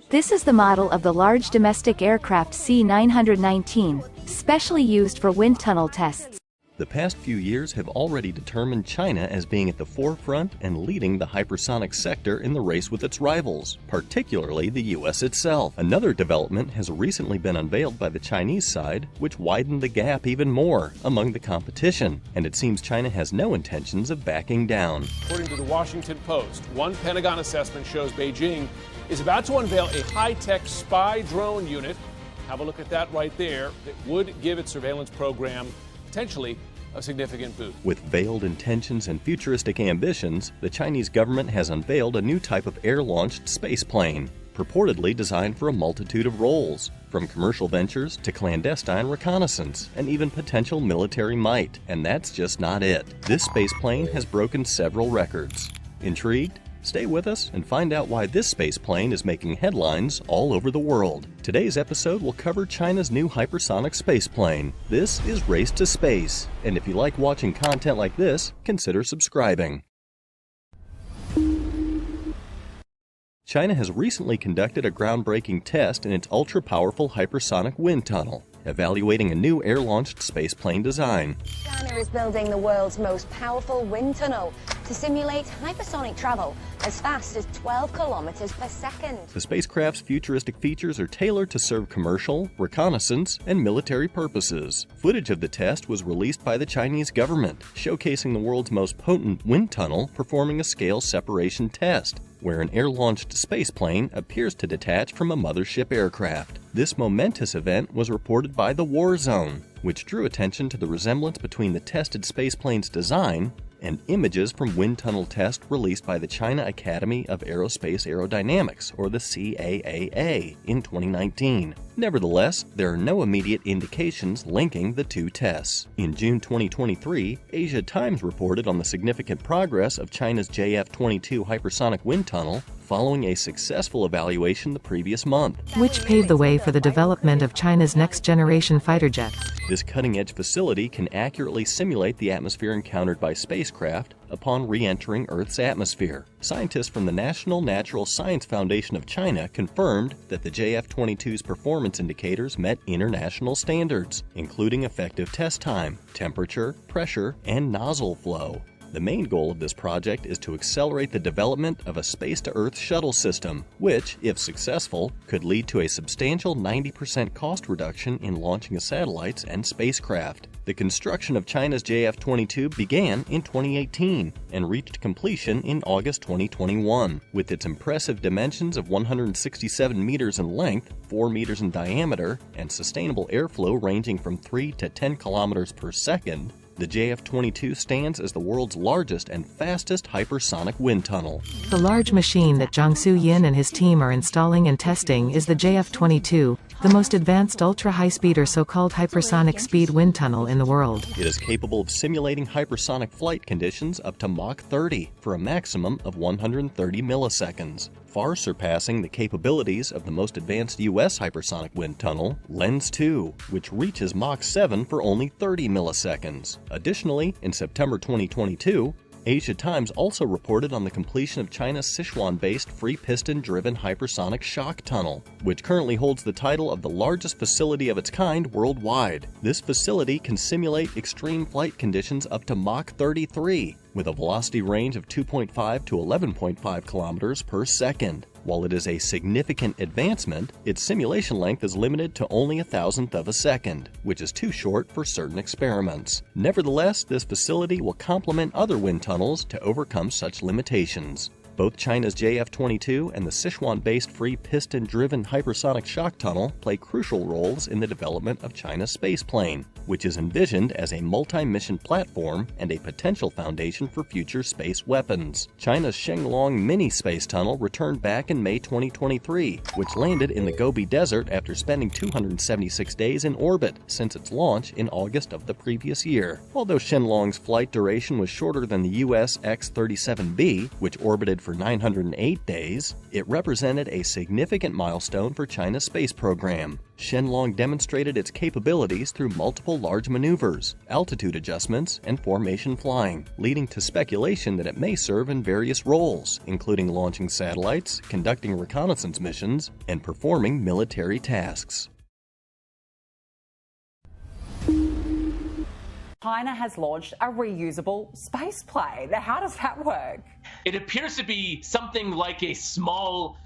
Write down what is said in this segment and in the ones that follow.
This is the model of the large domestic aircraft C-919, specially used for wind tunnel tests. The past few years have already determined China as being at the forefront and leading the hypersonic sector in the race with its rivals, particularly the U.S. itself. Another development has recently been unveiled by the Chinese side, which widened the gap even more among the competition, and it seems China has no intentions of backing down. According to the Washington Post, one Pentagon assessment shows Beijing is about to unveil a high-tech spy drone unit. Have a look at that right there. That would give its surveillance program potentially a significant boost. With veiled intentions and futuristic ambitions, the Chinese government has unveiled a new type of air-launched space plane, purportedly designed for a multitude of roles, from commercial ventures to clandestine reconnaissance and even potential military might. And that's just not it. This space plane has broken several records. Intrigued? Stay with us and find out why this space plane is making headlines all over the world. Today's episode will cover China's new hypersonic space plane. This is Race to Space, and if you like watching content like this, consider subscribing. China has recently conducted a groundbreaking test in its ultra-powerful hypersonic wind tunnel, evaluating a new air-launched spaceplane design. China is building the world's most powerful wind tunnel to simulate hypersonic travel as fast as 12 kilometers per second. The spacecraft's futuristic features are tailored to serve commercial, reconnaissance, and military purposes. Footage of the test was released by the Chinese government, showcasing the world's most potent wind tunnel performing a scale separation test, where an air-launched spaceplane appears to detach from a mothership aircraft. This momentous event was reported by The War Zone, which drew attention to the resemblance between the tested spaceplane's design and images from wind tunnel tests released by the China Academy of Aerospace Aerodynamics, or the CAAA, in 2019. Nevertheless, there are no immediate indications linking the two tests. In June 2023, Asia Times reported on the significant progress of China's JF-22 hypersonic wind tunnel following a successful evaluation the previous month, which paved the way for the development of China's next-generation fighter jets. This cutting-edge facility can accurately simulate the atmosphere encountered by spacecraft upon re-entering Earth's atmosphere. Scientists from the National Natural Science Foundation of China confirmed that the JF-22's performance indicators met international standards, including effective test time, temperature, pressure, and nozzle flow. The main goal of this project is to accelerate the development of a space-to-Earth shuttle system, which, if successful, could lead to a substantial 90% cost reduction in launching satellites and spacecraft. The construction of China's JF-22 began in 2018 and reached completion in August 2021. With its impressive dimensions of 167 meters in length, 4 meters in diameter, and sustainable airflow ranging from 3 to 10 kilometers per second, the JF-22 stands as the world's largest and fastest hypersonic wind tunnel. The large machine that Zhang Su-yin and his team are installing and testing is the JF-22, the most advanced ultra-high-speed or so-called hypersonic speed wind tunnel in the world. It is capable of simulating hypersonic flight conditions up to Mach 30 for a maximum of 130 milliseconds, far surpassing the capabilities of the most advanced U.S. hypersonic wind tunnel, Lens 2, which reaches Mach 7 for only 30 milliseconds. Additionally, in September 2022, Asia Times also reported on the completion of China's Sichuan-based free-piston-driven hypersonic shock tunnel, which currently holds the title of the largest facility of its kind worldwide. This facility can simulate extreme flight conditions up to Mach 33, with a velocity range of 2.5 to 11.5 kilometers per second. While it is a significant advancement, its simulation length is limited to only 1,000th of a second, which is too short for certain experiments. Nevertheless, this facility will complement other wind tunnels to overcome such limitations. Both China's JF-22 and the Sichuan-based free-piston-driven hypersonic shock tunnel play crucial roles in the development of China's spaceplane, which is envisioned as a multi-mission platform and a potential foundation for future space weapons. China's Shenglong mini space tunnel returned back in May 2023, which landed in the Gobi Desert after spending 276 days in orbit since its launch in August of the previous year. Although Shenlong's flight duration was shorter than the US X-37B, which orbited good for 908 days, it represented a significant milestone for China's space program. Shenlong demonstrated its capabilities through multiple large maneuvers, altitude adjustments, and formation flying, leading to speculation that it may serve in various roles, including launching satellites, conducting reconnaissance missions, and performing military tasks. China has launched a reusable space plane. Now, how does that work? It appears to be something like a small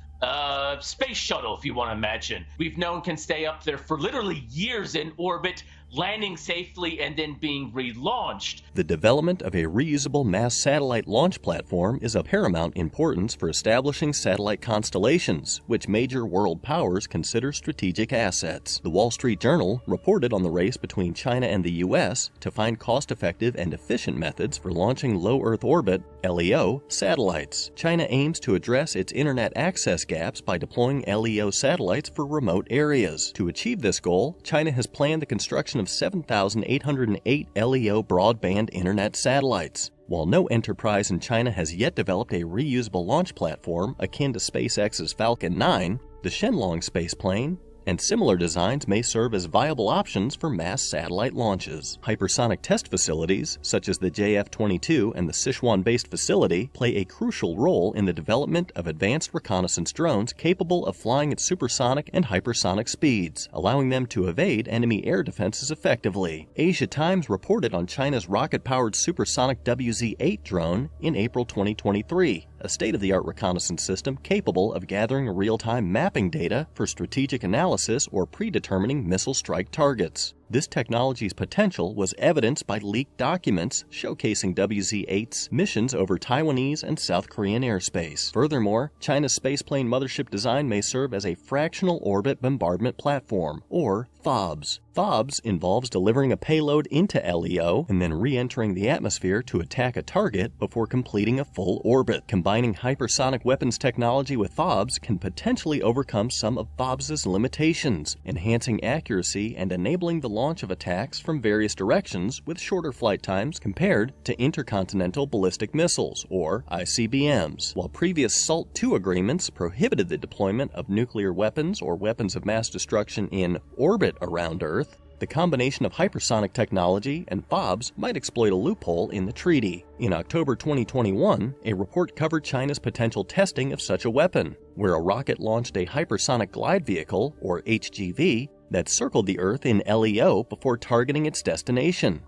space shuttle, if you want to imagine. We've known can stay up there for literally years in orbit, landing safely and then being relaunched. The development of a reusable mass satellite launch platform is of paramount importance for establishing satellite constellations, which major world powers consider strategic assets. The Wall Street Journal reported on the race between China and the U.S. to find cost-effective and efficient methods for launching low Earth orbit (LEO) satellites. China aims to address its internet access gaps by deploying LEO satellites for remote areas. To achieve this goal, China has planned the construction of 7,808 LEO broadband internet satellites. While no enterprise in China has yet developed a reusable launch platform akin to SpaceX's Falcon 9, the Shenlong spaceplane and similar designs may serve as viable options for mass satellite launches. Hypersonic test facilities, such as the JF-22 and the Sichuan-based facility, play a crucial role in the development of advanced reconnaissance drones capable of flying at supersonic and hypersonic speeds, allowing them to evade enemy air defenses effectively. Asia Times reported on China's rocket-powered supersonic WZ-8 drone in April 2023, a state-of-the-art reconnaissance system capable of gathering real-time mapping data for strategic analysis or predetermining missile strike targets. This technology's potential was evidenced by leaked documents showcasing WZ-8's missions over Taiwanese and South Korean airspace. Furthermore, China's spaceplane mothership design may serve as a fractional orbit bombardment platform, or FOBS. FOBS involves delivering a payload into LEO and then re-entering the atmosphere to attack a target before completing a full orbit. Combining hypersonic weapons technology with FOBS can potentially overcome some of FOBS's limitations, enhancing accuracy and enabling the launch of attacks from various directions with shorter flight times compared to intercontinental ballistic missiles, or ICBMs. While previous SALT II agreements prohibited the deployment of nuclear weapons or weapons of mass destruction in orbit around Earth, the combination of hypersonic technology and FOBS might exploit a loophole in the treaty. In October 2021, a report covered China's potential testing of such a weapon, where a rocket launched a hypersonic glide vehicle, or HGV, that circled the Earth in LEO before targeting its destination.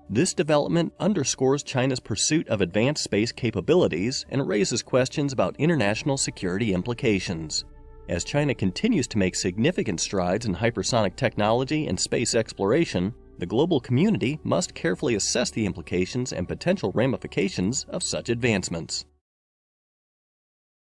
This development underscores China's pursuit of advanced space capabilities and raises questions about international security implications. As China continues to make significant strides in hypersonic technology and space exploration, the global community must carefully assess the implications and potential ramifications of such advancements.